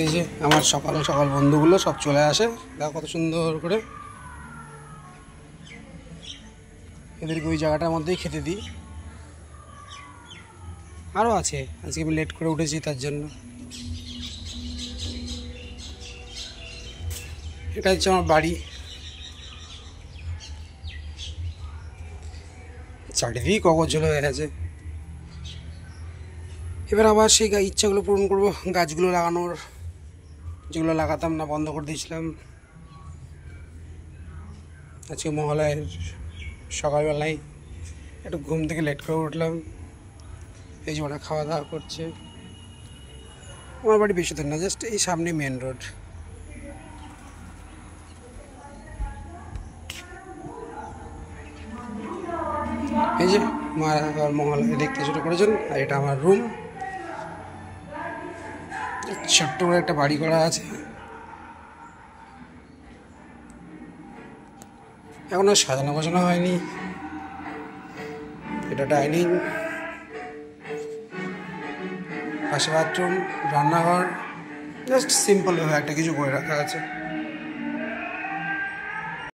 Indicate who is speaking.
Speaker 1: এই যে আমার সকাল সকাল বন্ধুগুলো সব চলে আসে, দেখো কত সুন্দর করে। এদেরকে ওই জায়গাটার মধ্যেই খেতে দিই। আরও আছে, আজকে আমি লেট করে উঠেছি তার জন্য। এটা হচ্ছে আমার বাড়ি, চারিদিকে কগজল হয়ে গেছে। এবার আবার সেই ইচ্ছাগুলো পূরণ করবো, গাছগুলো লাগানোর, যেগুলো লাগাতাম না বন্ধ করে দিয়েছিলাম। আজকে মহালয়ের সকালবেলায় একটু ঘুম থেকে লেট করে উঠলাম। এই যে ওরা খাওয়া দাওয়া করছে। আমার বাড়ি বেশি দূর না, জাস্ট এই সামনে মেন রোড। এই যে মা মহালয় দেখতে শুরু করেছেন। আর এটা আমার রুম, ছোট্ট করে একটা বাড়ি করা আছে। এখনো সাজানো গোছানো হয়নি। এটা ডাইনিং, পাশে বাথরুম, রান্নাঘর, জাস্ট সিম্পলভাবে একটা কিছু করে রাখা আছে।